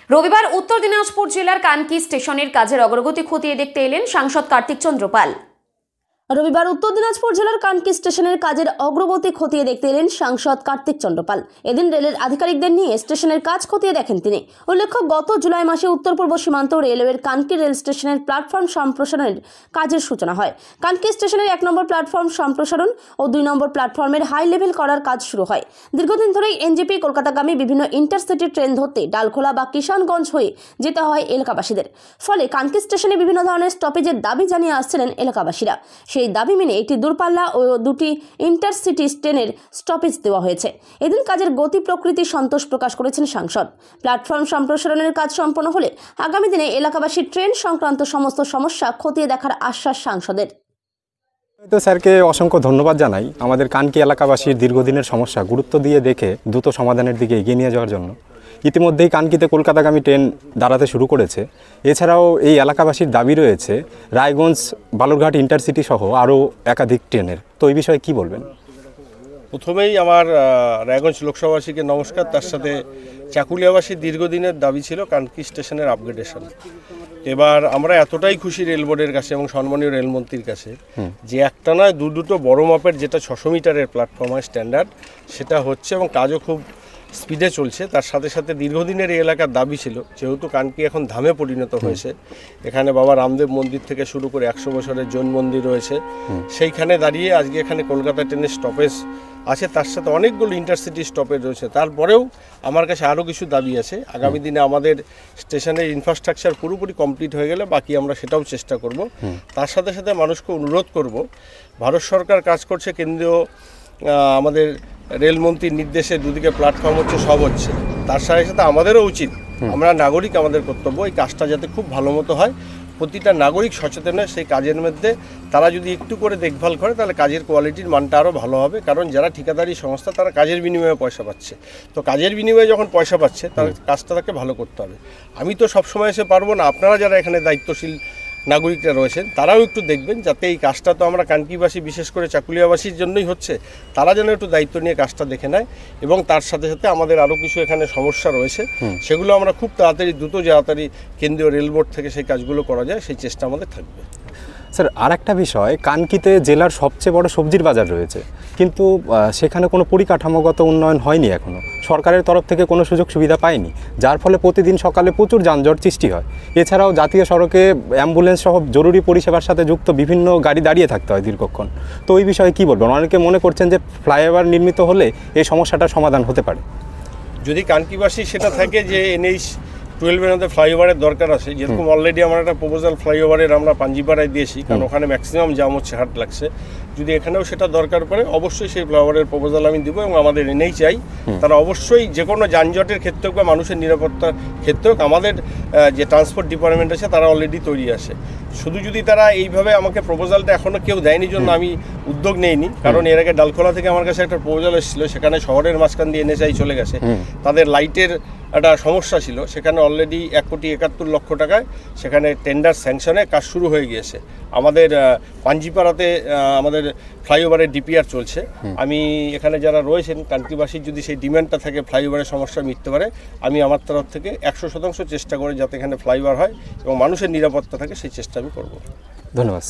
রবিবার উত্তর দিনাজপুর জেলার কানকি স্টেশনের কাজের অগ্রগতি খতিয়ে দেখতে এলেন সাংসদ কার্তিক চন্দ্র পাল। রবিবার উত্তর দিনাজপুর জেলার কানকি স্টেশনের কাজের অগ্রগতি খতিয়ে দেখতে এলেন সাংসদ কার্তিক চন্দ্র পাল। এদিন রেলের আধিকারিকদের নিয়ে স্টেশনের কাজ খতিয়ে দেখেন তিনি। উল্লেখ্য, গত জুলাই মাসে উত্তর পূর্ব সীমান্ত রেলওয়ের কানকি রেল স্টেশনের প্ল্যাটফর্ম সম্প্রসারণের কাজের সূচনা হয়। কানকি স্টেশনের 1 নম্বর প্ল্যাটফর্ম সম্প্রসারণ ও 2 নম্বর প্ল্যাটফর্মের হাই লেভেল করার কাজ শুরু হয়। দীর্ঘদিন ধরেই এনজেপি কলকাতাগামী বিভিন্ন ইন্টারসিটি ট্রেন ধরতে ডালখোলা বা কিষানগঞ্জ হয়ে যেতে হয় এলাকাবাসীদের। ফলে কানকি স্টেশনে বিভিন্ন ধরনের স্টপেজের দাবি জানিয়ে আসছিলেন এলাকাবাসীরা। সেই দাবি মেনে একটি দূরপাল্লা ও 2টি ইন্টারসিটি ট্রেনের স্টপেজ দেওয়া হয়েছে। এদিন কাজের গতি প্রকৃতি সন্তোষ প্রকাশ করেছেন সাংসদ। প্ল্যাটফর্ম সম্প্রসারণের কাজ সম্পন্ন হলে আগামী দিনে এলাকাবাসী ট্রেন সংক্রান্ত সমস্ত সমস্যা খতিয়ে দেখার আশ্বাস সাংসদের। তো স্যারকে অসংখ্য ধন্যবাদ জানাই আমাদের কানকি এলাকাবাসীর দীর্ঘদিনের সমস্যা গুরুত্ব দিয়ে দেখে দ্রুত সমাধানের দিকে এগিয়ে নিয়ে যাওয়ার জন্য। ইতিমধ্যেই কানকিতে কলকাতাগামী ট্রেন দাঁড়াতে শুরু করেছে। এছাড়াও এই এলাকাবাসীর দাবি রয়েছে রায়গঞ্জ বালুরঘাট ইন্টারসিটি সহ আরও একাধিক ট্রেনের। তো এই বিষয়ে কি বলবেন? প্রথমেই আমার রায়গঞ্জ লোকসভাবাসীকে নমস্কার। তার সাথে চাকুলিয়াবাসীর দীর্ঘদিনের দাবি ছিল কানকি স্টেশনের আপগ্রেডেশন। এবার আমরা এতটাই খুশি রেল বোর্ডের কাছে এবং সম্মানীয় রেলমন্ত্রীর কাছে যে একটা নয় দুটো বড় মাপের যেটা 600 মিটারের প্ল্যাটফর্ম হয় স্ট্যান্ডার্ড, সেটা হচ্ছে এবং কাজও খুব স্পিডে চলছে। তার সাথে সাথে দীর্ঘদিনের এই এলাকার দাবি ছিল, যেহেতু কানকি এখন ধামে পরিণত হয়েছে, এখানে বাবা রামদেব মন্দির থেকে শুরু করে 100 বছরের জৈন মন্দির রয়েছে, সেইখানে দাঁড়িয়ে আজকে এখানে কলকাতা ট্রেনের স্টপেজ আছে, তার সাথে অনেকগুলো ইন্টারসিটি স্টপেজ রয়েছে। তারপরেও আমার কাছে আরও কিছু দাবি আছে। আগামী দিনে আমাদের স্টেশনের ইনফ্রাস্ট্রাকচার পুরোপুরি কমপ্লিট হয়ে গেলে বাকি আমরা সেটাও চেষ্টা করব। তার সাথে সাথে মানুষকে অনুরোধ করব, ভারত সরকার কাজ করছে, কেন্দ্রীয় আমাদের রেলমন্ত্রীর নির্দেশে দুদিকে প্ল্যাটফর্ম হচ্ছে, সব হচ্ছে, তার সাথে সাথে আমাদেরও উচিত, আমরা নাগরিক, আমাদের কর্তব্য এই কাজটা যাতে খুব ভালো মতো হয়। প্রতিটা নাগরিক সচেতন হয় সেই কাজের মধ্যে, তারা যদি একটু করে দেখভাল করে তাহলে কাজের কোয়ালিটির মানটা আরও ভালো হবে। কারণ যারা ঠিকাদারি সংস্থা তারা কাজের বিনিময়ে পয়সা পাচ্ছে, তো কাজের বিনিময়ে যখন পয়সা পাচ্ছে তাহলে কাজটা তাকে ভালো করতে হবে। আমি তো সবসময় এসে পারবো না, আপনারা যারা এখানে দায়িত্বশীল নাগরিকরা রয়েছেন তারাও একটু দেখবেন যাতে এই কাজটা তো আমরা কানকিবাসী বিশেষ করে চাকুলিয়াবাসীর জন্যই হচ্ছে, তারা যেন একটু দায়িত্ব নিয়ে কাজটা দেখে নেয়। এবং তার সাথে সাথে আমাদের আরও কিছু এখানে সমস্যা রয়েছে, সেগুলো আমরা খুব তাড়াতাড়ি তাড়াতাড়ি কেন্দ্রীয় রেল বোর্ড থেকে সেই কাজগুলো করা যায়, সেই চেষ্টা আমাদের থাকবে। স্যার, আর একটা বিষয়, কানকিতে জেলার সবচেয়ে বড় সবজির বাজার রয়েছে, কিন্তু সেখানে কোনো পরিকাঠামোগত উন্নয়ন হয়নি এখনও, সরকারের তরফ থেকে কোনো সুযোগ সুবিধা পায়নি, যার ফলে প্রতিদিন সকালে প্রচুর যানজট সৃষ্টি হয়। এছাড়াও জাতীয় সড়কে অ্যাম্বুলেন্স সহ জরুরি পরিষেবার সাথে যুক্ত বিভিন্ন গাড়ি দাঁড়িয়ে থাকতে হয় দীর্ঘক্ষণ। তো ওই বিষয়ে কী বলবেন? অনেকে মনে করছেন যে ফ্লাইওভার নির্মিত হলে এই সমস্যাটার সমাধান হতে পারে। যদি কানকিবাসী সেটা থাকে যে NH 12-এর মধ্যে ফ্লাইওভারের দরকার আছে, যেরকম অলরেডি আমরা একটা প্রপোজাল ফ্লাইওভারের আমরা পাঞ্জিপাড়ায় দিয়েছি, কারণ ওখানে ম্যাক্সিমাম জাম হচ্ছে, হাট লাগছে। যদি এখানেও সেটা দরকার পড়ে অবশ্যই সেই ফ্লাইওভারের প্রপোজাল আমি দিব। এবং আমাদের NHI তারা অবশ্যই যে কোনো যানজটের ক্ষেত্রে হোক বা মানুষের নিরাপত্তার ক্ষেত্রে হোক, আমাদের যে ট্রান্সপোর্ট ডিপার্টমেন্ট আছে তারা অলরেডি তৈরি আছে। শুধু যদি তারা এইভাবে আমাকে প্রপোজালটা এখনও কেউ দেয়নি জন্য আমি উদ্যোগ নেইনি, কারণ এর আগে ডালখোলা থেকে আমার কাছে একটা প্রপোজাল এসেছিলো, সেখানে শহরের মাঝখান দিয়ে NHI চলে গেছে, তাদের লাইটের একটা সমস্যা ছিল, সেখানে অলরেডি 1,71,00,000 টাকায় সেখানে টেন্ডার স্যাংশনে কাজ শুরু হয়ে গিয়েছে। আমাদের পাঞ্জিপাড়াতে আমাদের ফ্লাইওভারের DPR চলছে। আমি এখানে যারা রয়েছেন কানকিবাসীর যদি সেই ডিমান্ডটা থাকে ফ্লাইওভারের সমস্যা মিটতে পারে, আমি আমার তরফ থেকে 100% চেষ্টা করে যাতে এখানে ফ্লাইওভার হয় এবং মানুষের নিরাপত্তা থাকে সেই চেষ্টা আমি করব। ধন্যবাদ।